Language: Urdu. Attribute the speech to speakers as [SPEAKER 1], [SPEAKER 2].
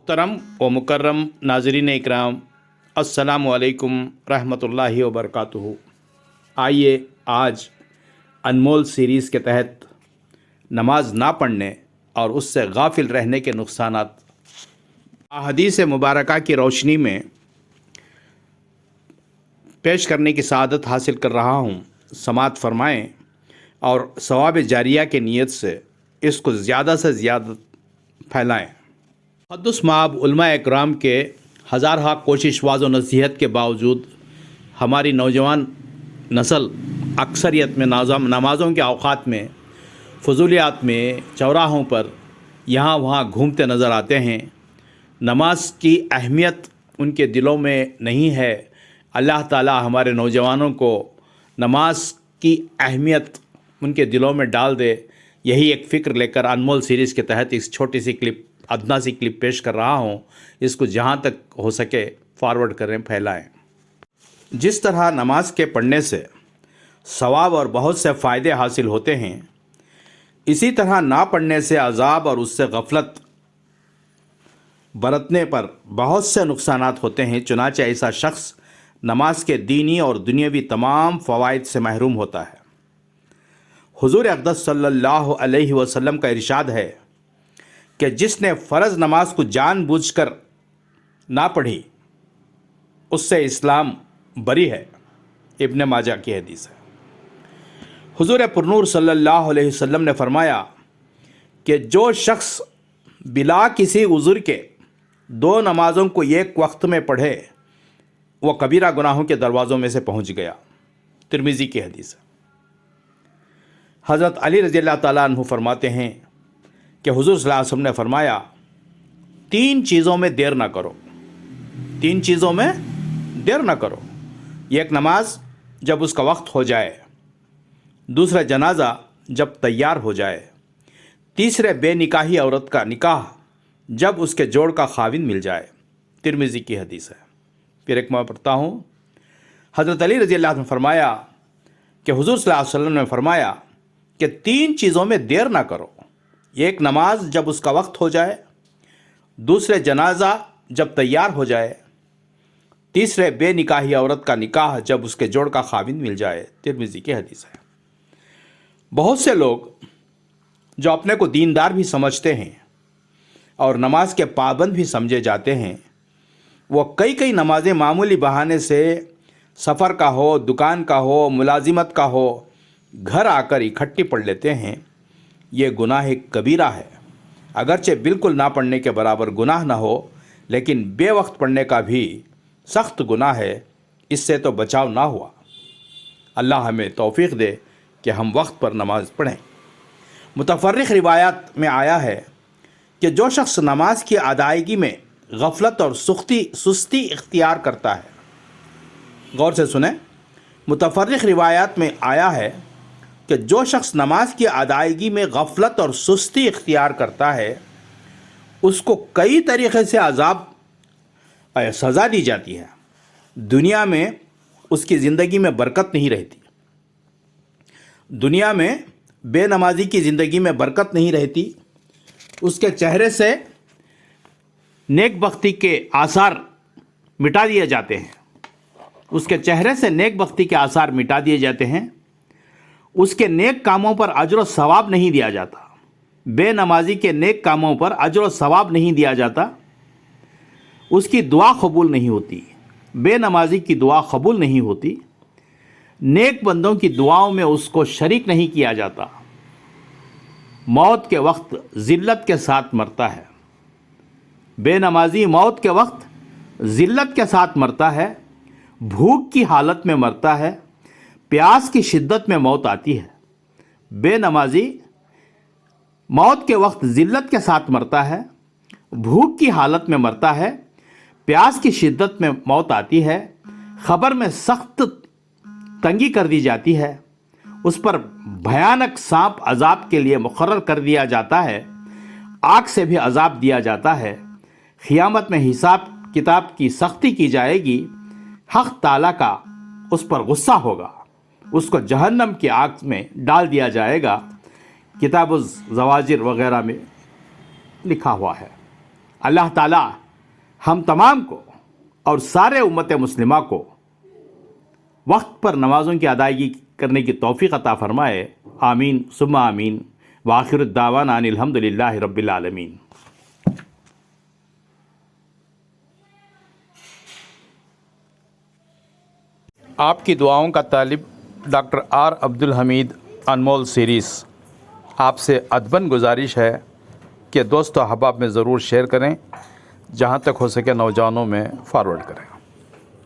[SPEAKER 1] محترم و مکرم ناظرین اکرام، السلام علیکم رحمۃ اللہ وبرکاتہ۔ آئیے آج انمول سیریز کے تحت نماز نہ پڑھنے اور اس سے غافل رہنے کے نقصانات احادیث مبارکہ کی روشنی میں پیش کرنے کی سعادت حاصل کر رہا ہوں۔ سماعت فرمائیں اور ثواب جاریہ کی نیت سے اس کو زیادہ سے زیادہ پھیلائیں۔ تقدس مآب علماء اکرام کے ہزارہا کوشش واز و نصیحت کے باوجود ہماری نوجوان نسل اکثریت میں نمازوں کے اوقات میں فضولیات میں چوراہوں پر یہاں وہاں گھومتے نظر آتے ہیں۔ نماز کی اہمیت ان کے دلوں میں نہیں ہے۔ اللہ تعالی ہمارے نوجوانوں کو نماز کی اہمیت ان کے دلوں میں ڈال دے، یہی ایک فکر لے کر انمول سیریز کے تحت اس چھوٹی سی ادنا سی کلپ پیش کر رہا ہوں۔ اس کو جہاں تک ہو سکے فارورڈ کریں، پھیلائیں۔ جس طرح نماز کے پڑھنے سے ثواب اور بہت سے فائدے حاصل ہوتے ہیں، اسی طرح نہ پڑھنے سے عذاب اور اس سے غفلت برتنے پر بہت سے نقصانات ہوتے ہیں۔ چنانچہ ایسا شخص نماز کے دینی اور دنیاوی تمام فوائد سے محروم ہوتا ہے۔ حضور اقدس صلی اللہ علیہ وسلم کا ارشاد ہے کہ جس نے فرض نماز کو جان بوجھ کر نہ پڑھی اس سے اسلام بری ہے۔ ابن ماجہ کی حدیث ہے۔ حضور پرنور صلی اللہ علیہ وسلم نے فرمایا کہ جو شخص بلا کسی عذر کے 2 نمازوں کو ایک وقت میں پڑھے وہ کبیرہ گناہوں کے دروازوں میں سے پہنچ گیا۔ ترمذی کی حدیث ہے۔ حضرت علی رضی اللہ تعالیٰ عنہ فرماتے ہیں کہ حضور صلی اللہ علیہ وسلم نے فرمایا 3 چیزوں میں دیر نہ کرو، 3 چیزوں میں دیر نہ کرو۔ ایک نماز جب اس کا وقت ہو جائے، دوسرا جنازہ جب تیار ہو جائے، تیسرے بے نکاحی عورت کا نکاح جب اس کے جوڑ کا خاوند مل جائے۔ ترمذی کی حدیث ہے۔ پھر ایک میں پڑھتا ہوں۔ حضرت علی رضی اللہ عنہ نے فرمایا کہ حضور صلی اللہ علیہ وسلم نے فرمایا کہ 3 چیزوں میں دیر نہ کرو۔ ایک نماز جب اس کا وقت ہو جائے، دوسرے جنازہ جب تیار ہو جائے، تیسرے بے نکاحی عورت کا نکاح جب اس کے جوڑ کا خاوند مل جائے۔ ترمذی کی حدیث ہے۔ بہت سے لوگ جو اپنے کو دیندار بھی سمجھتے ہیں اور نماز کے پابند بھی سمجھے جاتے ہیں، وہ کئی نمازیں معمولی بہانے سے، سفر کا ہو، دکان کا ہو، ملازمت کا ہو، گھر آ کر اکٹھی پڑھ لیتے ہیں۔ یہ گناہ کبیرہ ہے۔ اگرچہ بالکل نہ پڑھنے کے برابر گناہ نہ ہو، لیکن بے وقت پڑھنے کا بھی سخت گناہ ہے۔ اس سے تو بچاؤ نہ ہوا۔ اللہ ہمیں توفیق دے کہ ہم وقت پر نماز پڑھیں۔ متفرق روایات میں آیا ہے کہ جو شخص نماز کی ادائیگی میں غفلت اور سستی اختیار کرتا ہے، غور سے سنیں، متفرق روایات میں آیا ہے کہ جو شخص نماز کی ادائیگی میں غفلت اور سستی اختیار کرتا ہے اس کو کئی طریقے سے سزا دی جاتی ہے۔ دنیا میں اس کی زندگی میں برکت نہیں رہتی، دنیا میں بے نمازی کی زندگی میں برکت نہیں رہتی، اس کے چہرے سے نیک بختی کے آثار مٹا دیے جاتے ہیں، اس کے چہرے سے نیک بختی کے آثار مٹا دیے جاتے ہیں، اس کے نیک کاموں پر اجر و ثواب نہیں دیا جاتا، بے نمازی کے نیک کاموں پر اجر و ثواب نہیں دیا جاتا، اس کی دعا قبول نہیں ہوتی، بے نمازی کی دعا قبول نہیں ہوتی، نیک بندوں کی دعاؤں میں اس کو شریک نہیں کیا جاتا، موت کے وقت ذلت کے ساتھ مرتا ہے، بے نمازی موت کے وقت ذلت کے ساتھ مرتا ہے، بھوک کی حالت میں مرتا ہے، پیاس کی شدت میں موت آتی ہے۔ بے نمازی موت کے وقت ذلت کے ساتھ مرتا ہے، بھوک کی حالت میں مرتا ہے، پیاس کی شدت میں موت آتی ہے، خبر میں سخت تنگی کر دی جاتی ہے، اس پر بھیانک سانپ عذاب کے لیے مقرر کر دیا جاتا ہے، آگ سے بھی عذاب دیا جاتا ہے، قیامت میں حساب کتاب کی سختی کی جائے گی، حق تعالیٰ کا اس پر غصہ ہوگا، اس کو جہنم کی آگ میں ڈال دیا جائے گا۔ کتاب الزواجر وغیرہ میں لکھا ہوا ہے۔ اللہ تعالیٰ ہم تمام کو اور سارے امت مسلمہ کو وقت پر نمازوں کی ادائیگی کرنے کی توفیق عطا فرمائے. آمین ثم آمین. وآخر الدعوانا ان الحمد للہ رب العالمین. آپ کی دعاؤں کا طالب ڈاکٹر آر عبدالحمید انمول سیریز. آپ سے ادباً گزارش ہے کہ دوست و احباب میں ضرور شیئر کریں، جہاں تک ہو سکے نوجوانوں میں فارورڈ کریں.